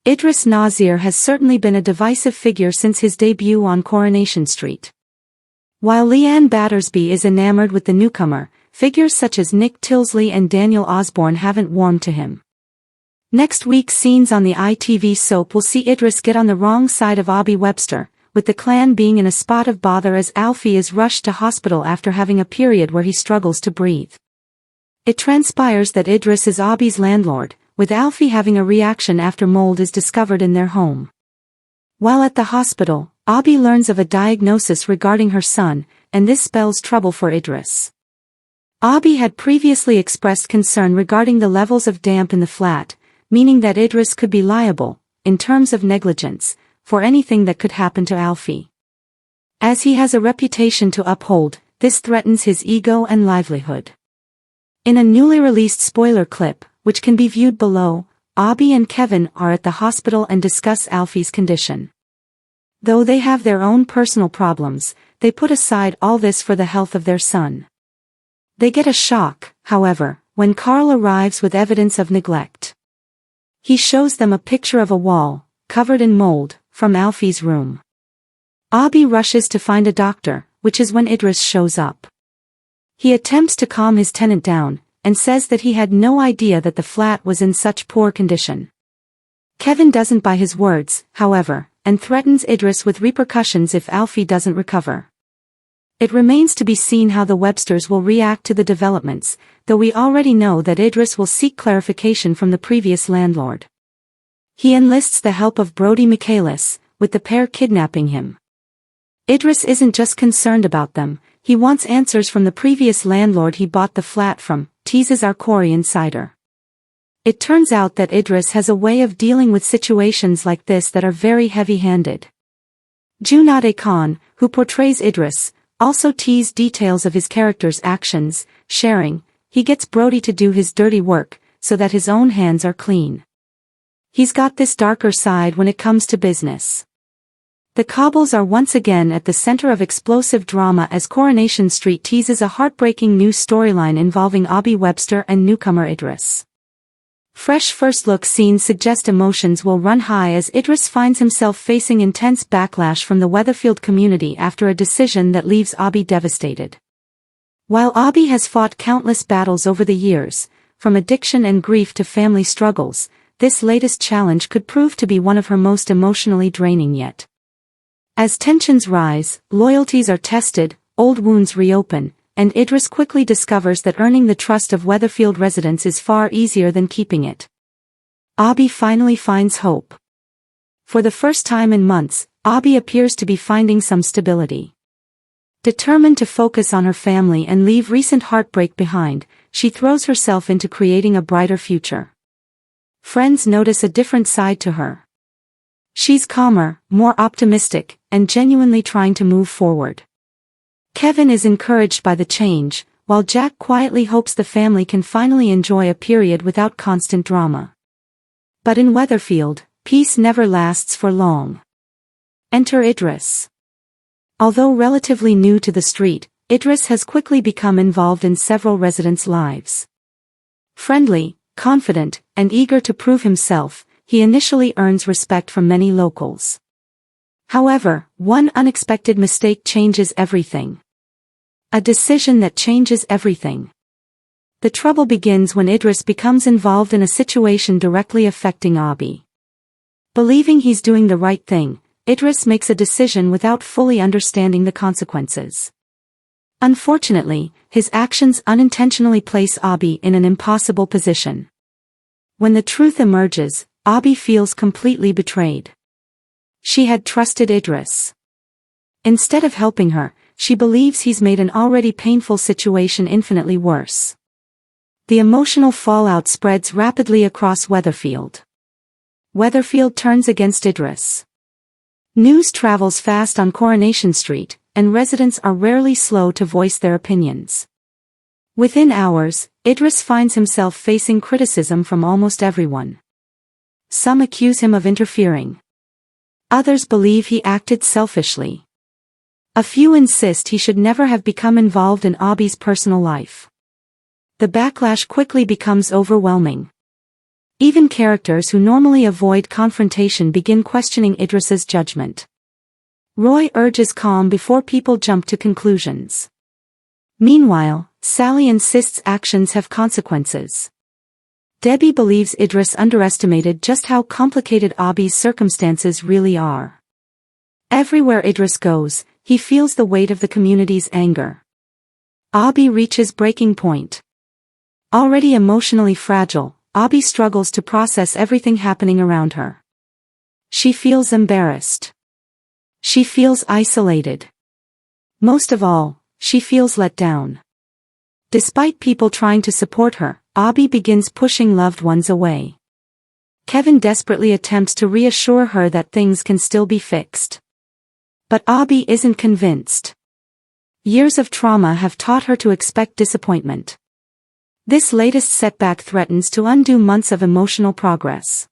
Idris Nasir has certainly been a divisive figure since his debut on Coronation Street. While Leanne Battersby is enamored with the newcomer, figures such as Nick Tilsley and Daniel Osborne haven't warmed to him. Next week's scenes on the ITV soap will see Idris get on the wrong side of Abi Webster, with the clan being in a spot of bother as Alfie is rushed to hospital after having a period where he struggles to breathe. It transpires that Idris is Abi's landlord, with Alfie having a reaction after mold is discovered in their home. While at the hospital, Abi learns of a diagnosis regarding her son, and this spells trouble for Idris. Abi had previously expressed concern regarding the levels of damp in the flat, meaning that Idris could be liable, in terms of negligence, for anything that could happen to Alfie. As he has a reputation to uphold, this threatens his ego and livelihood. In a newly released spoiler clip, which can be viewed below, Abi and Kevin are at the hospital and discuss Alfie's condition. Though they have their own personal problems, they put aside all this for the health of their son. They get a shock, however, when Carl arrives with evidence of neglect. He shows them a picture of a wall, covered in mold, from Alfie's room. Abi rushes to find a doctor, which is when Idris shows up. He attempts to calm his tenant down, and says that he had no idea that the flat was in such poor condition. Kevin doesn't buy his words, however, and threatens Idris with repercussions if Alfie doesn't recover. It remains to be seen how the Websters will react to the developments, though we already know that Idris will seek clarification from the previous landlord. He enlists the help of Brody Michaelis, with the pair kidnapping him. Idris isn't just concerned about them, he wants answers from the previous landlord he bought the flat from, teases our Corrie insider. It turns out that Idris has a way of dealing with situations like this that are very heavy-handed. Junade Khan, who portrays Idris, also teased details of his character's actions, sharing, he gets Brody to do his dirty work, so that his own hands are clean. He's got this darker side when it comes to business. The Cobbles are once again at the center of explosive drama as Coronation Street teases a heartbreaking new storyline involving Abi Webster and newcomer Idris. Fresh first-look scenes suggest emotions will run high as Idris finds himself facing intense backlash from the Weatherfield community after a decision that leaves Abi devastated. While Abi has fought countless battles over the years, from addiction and grief to family struggles, this latest challenge could prove to be one of her most emotionally draining yet. As tensions rise, loyalties are tested, old wounds reopen, and Idris quickly discovers that earning the trust of Weatherfield residents is far easier than keeping it. Abi finally finds hope. For the first time in months, Abi appears to be finding some stability. Determined to focus on her family and leave recent heartbreak behind, she throws herself into creating a brighter future. Friends notice a different side to her. She's calmer, more optimistic, and genuinely trying to move forward. Kevin is encouraged by the change, while Jack quietly hopes the family can finally enjoy a period without constant drama. But in Weatherfield, peace never lasts for long. Enter Idris. Although relatively new to the street, Idris has quickly become involved in several residents' lives. Friendly, confident, and eager to prove himself, he initially earns respect from many locals. However, one unexpected mistake changes everything. A decision that changes everything. The trouble begins when Idris becomes involved in a situation directly affecting Abi. Believing he's doing the right thing, Idris makes a decision without fully understanding the consequences. Unfortunately, his actions unintentionally place Abi in an impossible position. When the truth emerges, Abi feels completely betrayed. She had trusted Idris. Instead of helping her, she believes he's made an already painful situation infinitely worse. The emotional fallout spreads rapidly across Weatherfield. Weatherfield turns against Idris. News travels fast on Coronation Street, and residents are rarely slow to voice their opinions. Within hours, Idris finds himself facing criticism from almost everyone. Some accuse him of interfering. Others believe he acted selfishly. A few insist he should never have become involved in Abi's personal life. The backlash quickly becomes overwhelming. Even characters who normally avoid confrontation begin questioning Idris's judgment. Roy urges calm before people jump to conclusions. Meanwhile, Sally insists actions have consequences. Debbie believes Idris underestimated just how complicated Abi's circumstances really are. Everywhere Idris goes, he feels the weight of the community's anger. Abi reaches breaking point. Already emotionally fragile, Abi struggles to process everything happening around her. She feels embarrassed. She feels isolated. Most of all, she feels let down. Despite people trying to support her, Abi begins pushing loved ones away. Kevin desperately attempts to reassure her that things can still be fixed. But Abi isn't convinced. Years of trauma have taught her to expect disappointment. This latest setback threatens to undo months of emotional progress.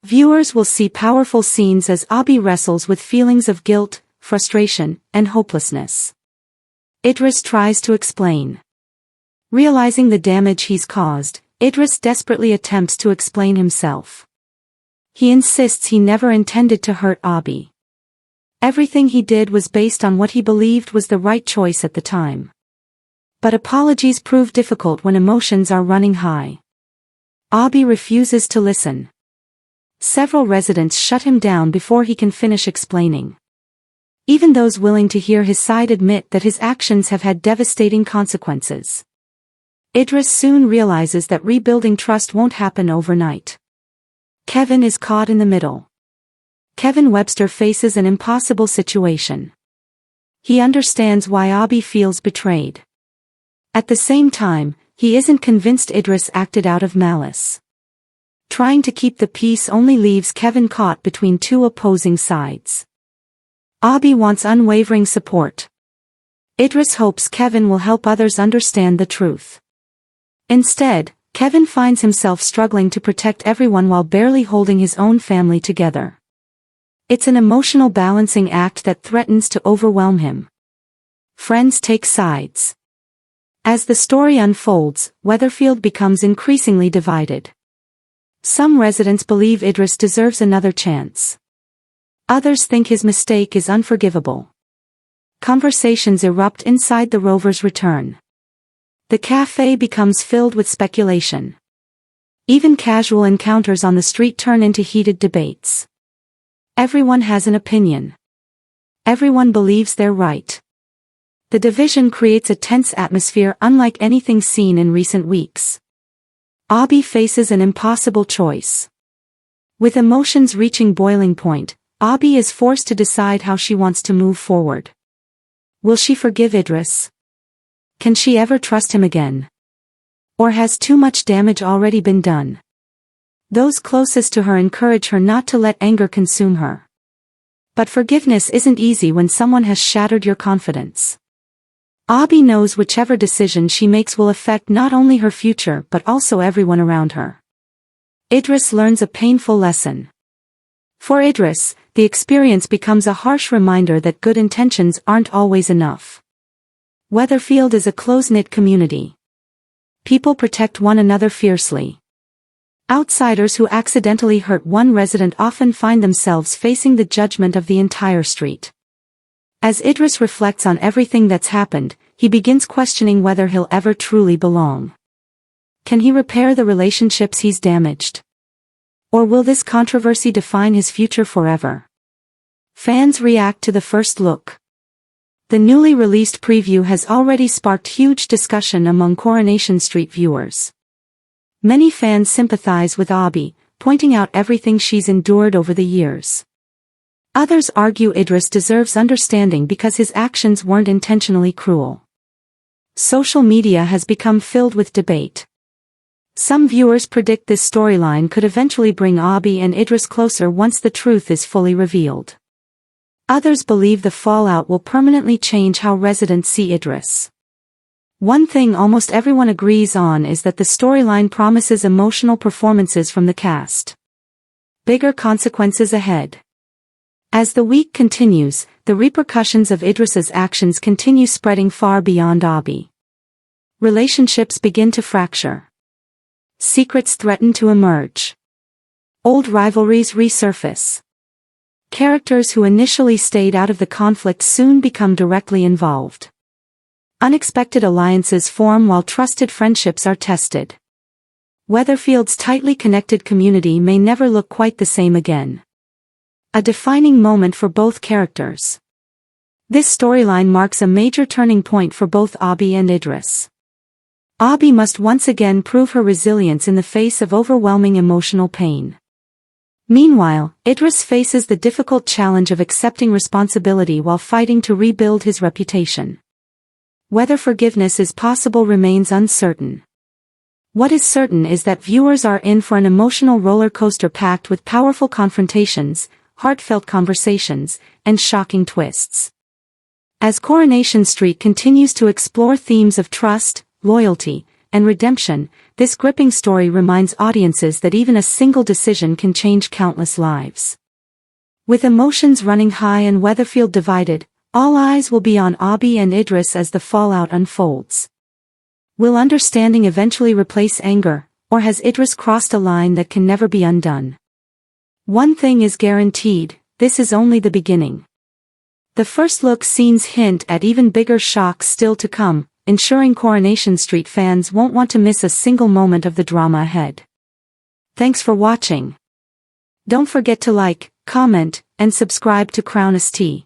Viewers will see powerful scenes as Abi wrestles with feelings of guilt, frustration, and hopelessness. Idris tries to explain. Realizing the damage he's caused, Idris desperately attempts to explain himself. He insists he never intended to hurt Abi. Everything he did was based on what he believed was the right choice at the time. But apologies prove difficult when emotions are running high. Abi refuses to listen. Several residents shut him down before he can finish explaining. Even those willing to hear his side admit that his actions have had devastating consequences. Idris soon realizes that rebuilding trust won't happen overnight. Kevin is caught in the middle. Kevin Webster faces an impossible situation. He understands why Abi feels betrayed. At the same time, he isn't convinced Idris acted out of malice. Trying to keep the peace only leaves Kevin caught between two opposing sides. Abi wants unwavering support. Idris hopes Kevin will help others understand the truth. Instead, Kevin finds himself struggling to protect everyone while barely holding his own family together. It's an emotional balancing act that threatens to overwhelm him. Friends take sides. As the story unfolds, Weatherfield becomes increasingly divided. Some residents believe Idris deserves another chance. Others think his mistake is unforgivable. Conversations erupt inside the Rover's return. The cafe becomes filled with speculation. Even casual encounters on the street turn into heated debates. Everyone has an opinion. Everyone believes they're right. The division creates a tense atmosphere unlike anything seen in recent weeks. Abi faces an impossible choice. With emotions reaching boiling point, Abi is forced to decide how she wants to move forward. Will she forgive Idris? Can she ever trust him again? Or has too much damage already been done? Those closest to her encourage her not to let anger consume her. But forgiveness isn't easy when someone has shattered your confidence. Abi knows whichever decision she makes will affect not only her future but also everyone around her. Idris learns a painful lesson. For Idris, the experience becomes a harsh reminder that good intentions aren't always enough. Weatherfield is a close-knit community. People protect one another fiercely. Outsiders who accidentally hurt one resident often find themselves facing the judgment of the entire street. As Idris reflects on everything that's happened, he begins questioning whether he'll ever truly belong. Can he repair the relationships he's damaged? Or will this controversy define his future forever? Fans react to the first look. The newly released preview has already sparked huge discussion among Coronation Street viewers. Many fans sympathize with Abi, pointing out everything she's endured over the years. Others argue Idris deserves understanding because his actions weren't intentionally cruel. Social media has become filled with debate. Some viewers predict this storyline could eventually bring Abi and Idris closer once the truth is fully revealed. Others believe the fallout will permanently change how residents see Idris. One thing almost everyone agrees on is that the storyline promises emotional performances from the cast. Bigger consequences ahead. As the week continues, the repercussions of Idris's actions continue spreading far beyond Abi. Relationships begin to fracture. secrets threaten to emerge. Old rivalries resurface. Characters who initially stayed out of the conflict soon become directly involved. Unexpected alliances form while trusted friendships are tested. Weatherfield's tightly connected community may never look quite the same again. A defining moment for both characters. This storyline marks a major turning point for both Abi and Idris. Abi must once again prove her resilience in the face of overwhelming emotional pain. Meanwhile, Idris faces the difficult challenge of accepting responsibility while fighting to rebuild his reputation. Whether forgiveness is possible remains uncertain. What is certain is that viewers are in for an emotional roller coaster packed with powerful confrontations, heartfelt conversations, and shocking twists. As Coronation Street continues to explore themes of trust, loyalty, and redemption, this gripping story reminds audiences that even a single decision can change countless lives. With emotions running high and Weatherfield divided, all eyes will be on Abi and Idris as the fallout unfolds. Will understanding eventually replace anger, or has Idris crossed a line that can never be undone? One thing is guaranteed, this is only the beginning. The first look scenes hint at even bigger shocks still to come, ensuring Coronation Street fans won't want to miss a single moment of the drama ahead. Thanks for watching. Don't forget to like, comment, and subscribe to Crown ST.